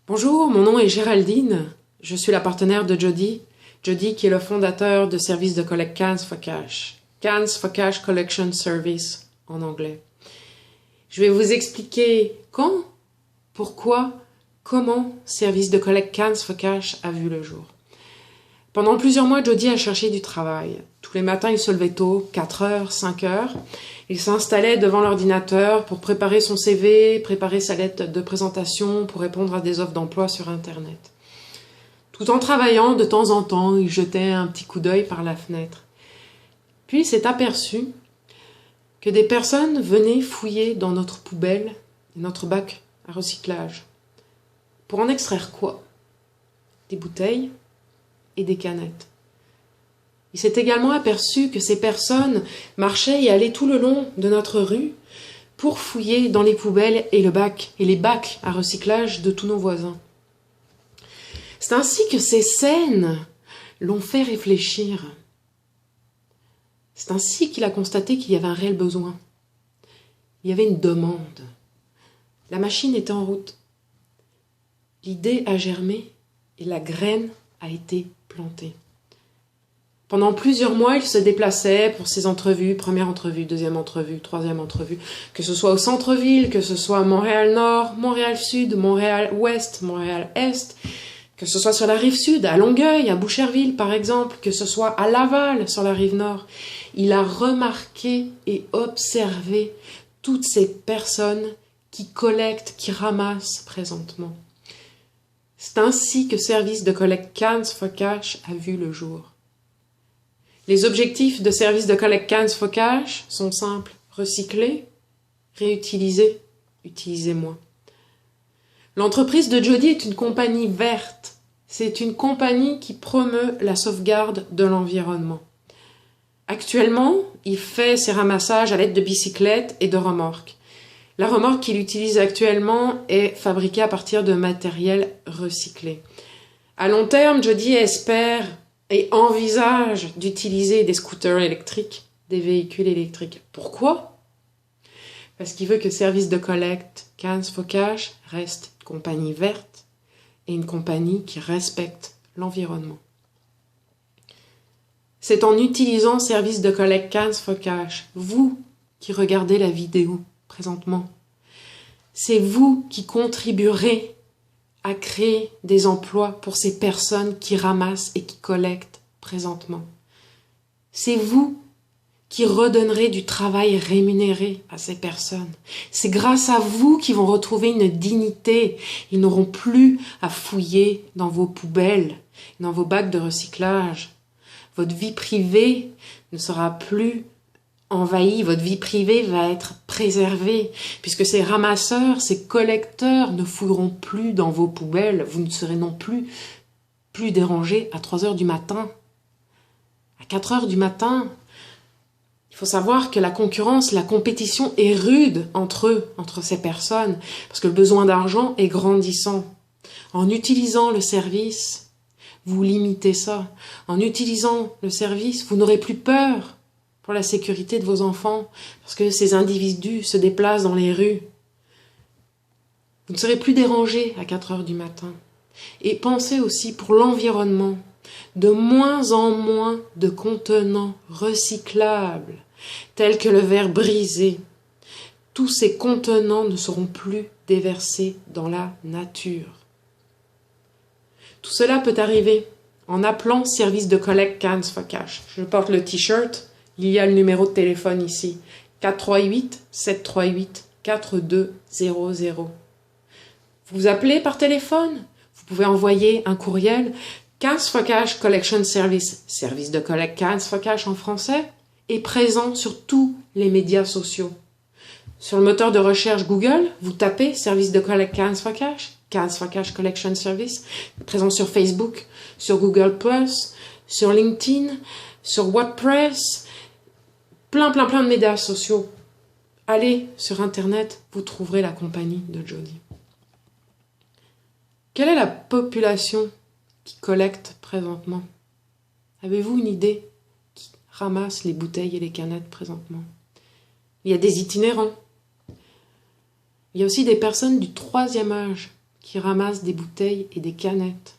Bonjour, mon nom est Géraldine. Je suis la partenaire de Jody. Jody qui est le fondateur de service de collecte Cans for Cash. Cans for Cash Collection Service en anglais. Je vais vous expliquer quand, pourquoi, comment service de collecte Cans for Cash a vu le jour. Pendant plusieurs mois, Jody a cherché du travail. Tous les matins, il se levait tôt, 4 heures, 5 heures. Il s'installait devant l'ordinateur pour préparer son CV, préparer sa lettre de présentation, pour répondre à des offres d'emploi sur Internet. Tout en travaillant, de temps en temps, il jetait un petit coup d'œil par la fenêtre. Puis il s'est aperçu que des personnes venaient fouiller dans notre poubelle et notre bac à recyclage. Pour en extraire quoi? Des bouteilles et des canettes. Il s'est également aperçu que ces personnes marchaient et allaient tout le long de notre rue pour fouiller dans les poubelles et les bacs à recyclage de tous nos voisins. C'est ainsi que ces scènes l'ont fait réfléchir. C'est ainsi qu'il a constaté qu'il y avait un réel besoin. Il y avait une demande. La machine était en route. L'idée a germé et la graine a été plantée. Pendant plusieurs mois, il se déplaçait pour ses entrevues, première entrevue, deuxième entrevue, troisième entrevue, que ce soit au centre-ville, que ce soit à Montréal-Nord, Montréal-Sud, Montréal-Ouest, Montréal-Est, que ce soit sur la rive sud, à Longueuil, à Boucherville par exemple, que ce soit à Laval, sur la rive nord. Il a remarqué et observé toutes ces personnes qui collectent, qui ramassent présentement. C'est ainsi que Service de collecte Cans for Cash a vu le jour. Les objectifs de Service de collecte Cans for Cash sont simples. Recycler, réutiliser, utiliser moins. L'entreprise de Jody est une compagnie verte. C'est une compagnie qui promeut la sauvegarde de l'environnement. Actuellement, il fait ses ramassages à l'aide de bicyclettes et de remorques. La remorque qu'il utilise actuellement est fabriquée à partir de matériel recyclé. À long terme, Jody espère et envisage d'utiliser des scooters électriques, des véhicules électriques. Pourquoi? Parce qu'il veut que Service de collecte Cans for Cash reste une compagnie verte et une compagnie qui respecte l'environnement. C'est en utilisant Service de collecte Cans for Cash, vous qui regardez la vidéo présentement, c'est vous qui contribuerez à créer des emplois pour ces personnes qui ramassent et qui collectent présentement. C'est vous qui redonnerez du travail rémunéré à ces personnes. C'est grâce à vous qu'ils vont retrouver une dignité. Ils n'auront plus à fouiller dans vos poubelles, dans vos bacs de recyclage. Votre vie privée ne sera plus envahie, votre vie privée va être préservée, puisque ces ramasseurs, ces collecteurs ne fouilleront plus dans vos poubelles. Vous ne serez non plus dérangés à 3 heures du matin, à 4 heures du matin. Il faut savoir que la concurrence, la compétition est rude entre eux, entre ces personnes, parce que le besoin d'argent est grandissant. En utilisant le service, vous limitez ça. En utilisant le service, vous n'aurez plus peur pour la sécurité de vos enfants, parce que ces individus se déplacent dans les rues. Vous ne serez plus dérangés à 4 heures du matin. Et pensez aussi pour l'environnement, de moins en moins de contenants recyclables, tels que le verre brisé. Tous ces contenants ne seront plus déversés dans la nature. Tout cela peut arriver en appelant Service de collecte Cans for Cash. Je porte le t-shirt, il y a le numéro de téléphone ici, 438-738-4200. Vous appelez par téléphone, vous pouvez envoyer un courriel, Cans for Cash Collection Service, service de collecte Cans for Cash en français, est présent sur tous les médias sociaux. Sur le moteur de recherche Google, vous tapez service de collecte Cans for Cash Collection Service, présent sur Facebook, sur Google+, sur LinkedIn, sur WordPress, plein de médias sociaux. Allez sur Internet, vous trouverez la compagnie de Jody. Quelle est la population qui collecte présentement? Avez-vous une idée qui ramasse les bouteilles et les canettes présentement? Il y a des itinérants. Il y a aussi des personnes du 3e âge qui ramassent des bouteilles et des canettes.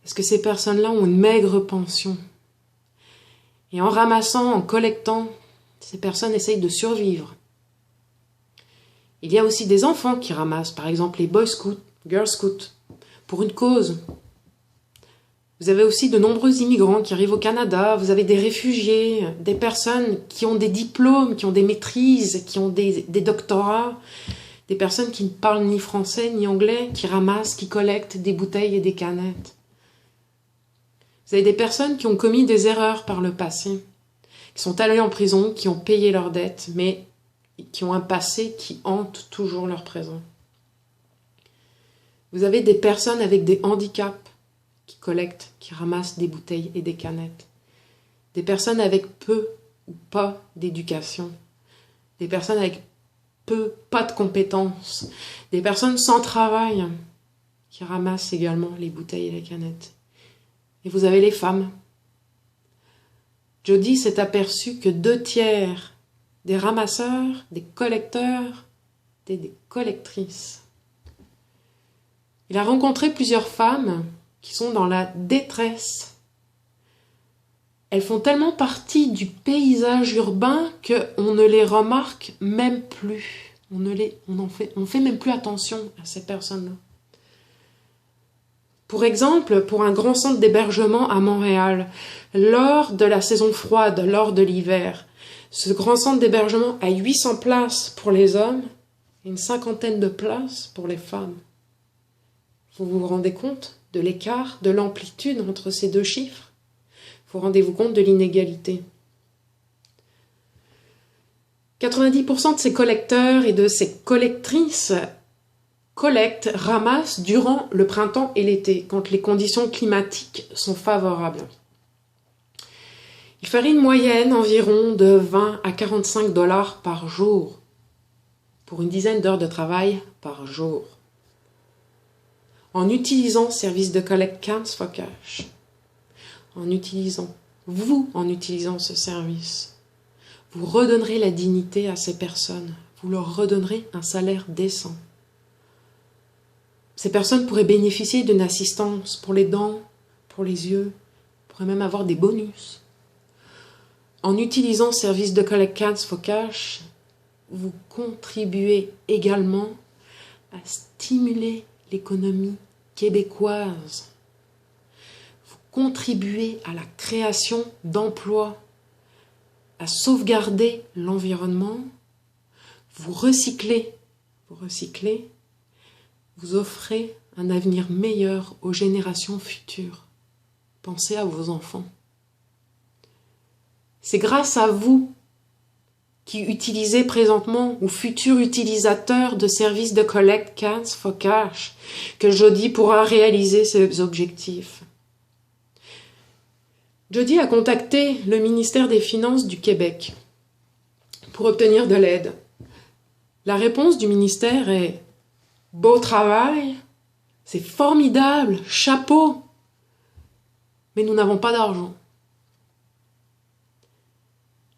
Parce que ces personnes-là ont une maigre pension. Et en ramassant, en collectant, ces personnes essayent de survivre. Il y a aussi des enfants qui ramassent, par exemple les Boy Scouts, Girl Scouts, pour une cause. Vous avez aussi de nombreux immigrants qui arrivent au Canada, vous avez des réfugiés, des personnes qui ont des diplômes, qui ont des maîtrises, qui ont des doctorats, des personnes qui ne parlent ni français ni anglais, qui ramassent, qui collectent des bouteilles et des canettes. Vous avez des personnes qui ont commis des erreurs par le passé, qui sont allées en prison, qui ont payé leurs dettes, mais qui ont un passé qui hante toujours leur présent. Vous avez des personnes avec des handicaps qui collectent, qui ramassent des bouteilles et des canettes. Des personnes avec peu ou pas d'éducation. Des personnes avec peu, pas de compétences. Des personnes sans travail qui ramassent également les bouteilles et les canettes. Et vous avez les femmes. Jody s'est aperçu que 2/3 des ramasseurs, des collecteurs, étaient des collectrices. Il a rencontré plusieurs femmes qui sont dans la détresse. Elles font tellement partie du paysage urbain qu'on ne les remarque même plus. On fait même plus attention à ces personnes-là. Pour exemple, pour un grand centre d'hébergement à Montréal, lors de la saison froide, lors de l'hiver, ce grand centre d'hébergement a 800 places pour les hommes et une 50aine de places pour les femmes. Vous vous rendez compte de l'écart, de l'amplitude entre ces deux chiffres? Vous rendez-vous compte de l'inégalité? 90% de ces collecteurs et de ces collectrices collectent, ramassent durant le printemps et l'été, quand les conditions climatiques sont favorables. Il ferait une moyenne environ de 20 à 45 $ par jour, pour une dizaine d'heures de travail par jour. En utilisant service de collecte Cans for Cash, en utilisant ce service, vous redonnerez la dignité à ces personnes, vous leur redonnerez un salaire décent. Ces personnes pourraient bénéficier d'une assistance pour les dents, pour les yeux, pourraient même avoir des bonus. En utilisant service de collecte Cans for Cash, vous contribuez également à stimuler l'économie québécoise. Vous contribuez à la création d'emplois, à sauvegarder l'environnement. Vous recyclez, vous offrez un avenir meilleur aux générations futures. Pensez à vos enfants. C'est grâce à vous qui utilisez présentement ou futurs utilisateurs de services de collecte Cans for Cash que Jody pourra réaliser ses objectifs. Jody a contacté le ministère des Finances du Québec pour obtenir de l'aide. La réponse du ministère est « Beau travail, c'est formidable, chapeau, mais nous n'avons pas d'argent. »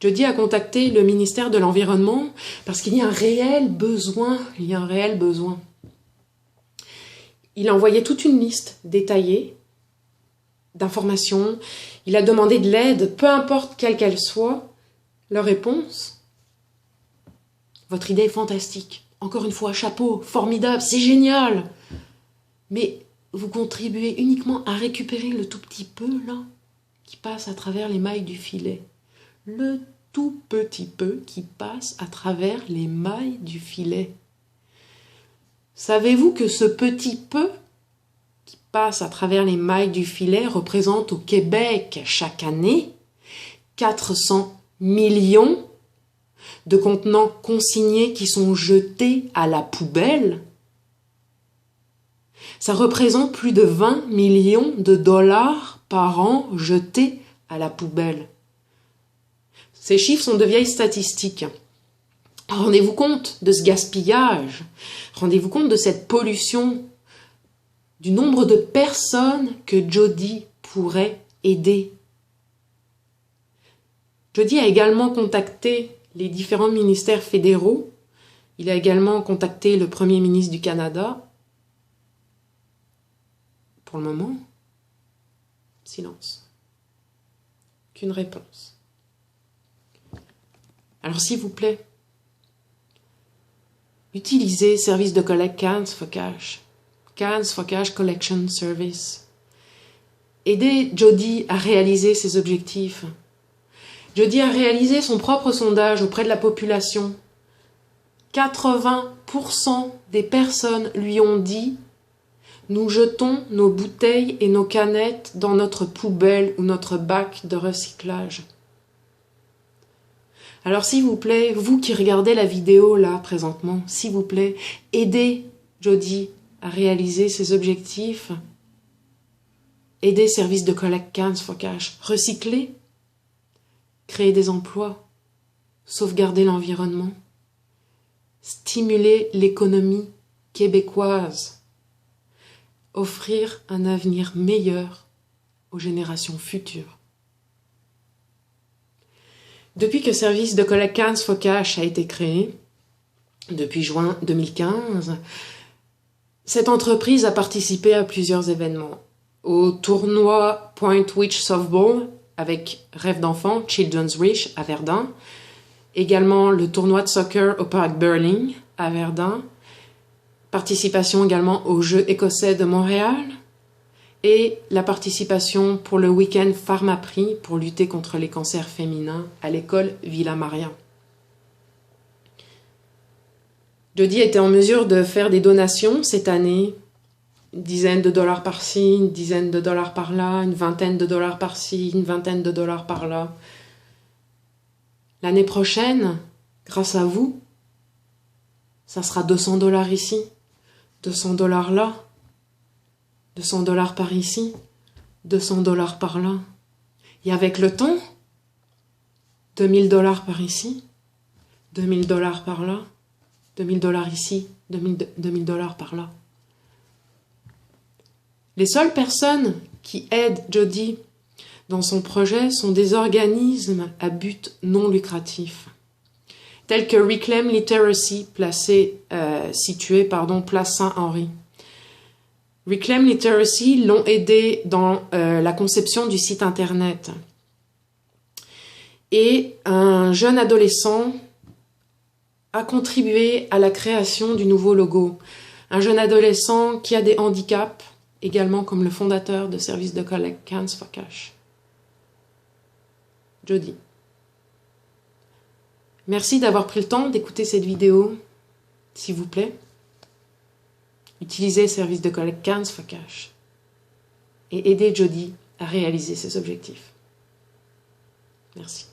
Jody a contacté le ministère de l'Environnement parce qu'il y a un réel besoin. Il a envoyé toute une liste détaillée d'informations. Il a demandé de l'aide, peu importe quelle qu'elle soit. Leur réponse: votre idée est fantastique. Encore une fois, chapeau, formidable, c'est génial. Mais vous contribuez uniquement à récupérer le tout petit peu, là, qui passe à travers les mailles du filet. Le tout petit peu qui passe à travers les mailles du filet. Savez-vous que ce petit peu qui passe à travers les mailles du filet représente au Québec chaque année 400 millions de contenants consignés qui sont jetés à la poubelle? Ça représente plus de 20 millions de dollars par an jetés à la poubelle. Ces chiffres sont de vieilles statistiques. Rendez-vous compte de ce gaspillage, rendez-vous compte de cette pollution, du nombre de personnes que Jody pourrait aider. Jody a également contacté les différents ministères fédéraux. Il a également contacté le Premier ministre du Canada. Pour le moment, silence. Aucune réponse. Alors s'il vous plaît, utilisez service de collecte Cans for Cash. Cans for Cash Collection Service. Aidez Jody à réaliser ses objectifs. Jody a réalisé son propre sondage auprès de la population. 80% des personnes lui ont dit « Nous jetons nos bouteilles et nos canettes dans notre poubelle ou notre bac de recyclage. » Alors s'il vous plaît, vous qui regardez la vidéo là présentement, s'il vous plaît, aidez Jody à réaliser ses objectifs. Aidez Service de collecte Cans for Cash. Recycler, créer des emplois, sauvegarder l'environnement, stimuler l'économie québécoise, offrir un avenir meilleur aux générations futures. Depuis que Service de collecte Cans for Cash a été créé, depuis juin 2015, cette entreprise a participé à plusieurs événements. Au tournoi Point Witch Softball avec Rêve d'enfant, Children's Wish à Verdun, également le tournoi de soccer au Parc Burling à Verdun, participation également aux Jeux écossais de Montréal, et la participation pour le week-end Pharmaprix pour lutter contre les cancers féminins à l'école Villa Maria. Jody était en mesure de faire des donations cette année, une dizaine de dollars par-ci, une dizaine de dollars par-là, une vingtaine de dollars par-ci, une vingtaine de dollars par-là. L'année prochaine, grâce à vous, ça sera 200 dollars ici, 200 dollars là, 200 dollars par ici, 200 dollars par là. Et avec le temps, 2000 dollars par ici, 2000 dollars par là, 2000 dollars ici, 2000 dollars par là. Les seules personnes qui aident Jody dans son projet sont des organismes à but non lucratif, tels que Reclaim Literacy, situé place Saint-Henri. Reclaim Literacy l'ont aidé dans la conception du site internet. Et un jeune adolescent a contribué à la création du nouveau logo. Un jeune adolescent qui a des handicaps, également comme le fondateur de Service de collecte Cans for Cash. Jody. Merci d'avoir pris le temps d'écouter cette vidéo, s'il vous plaît. Utilisez Service de collecte Cans for Cash et aidez Jody à réaliser ses objectifs. Merci.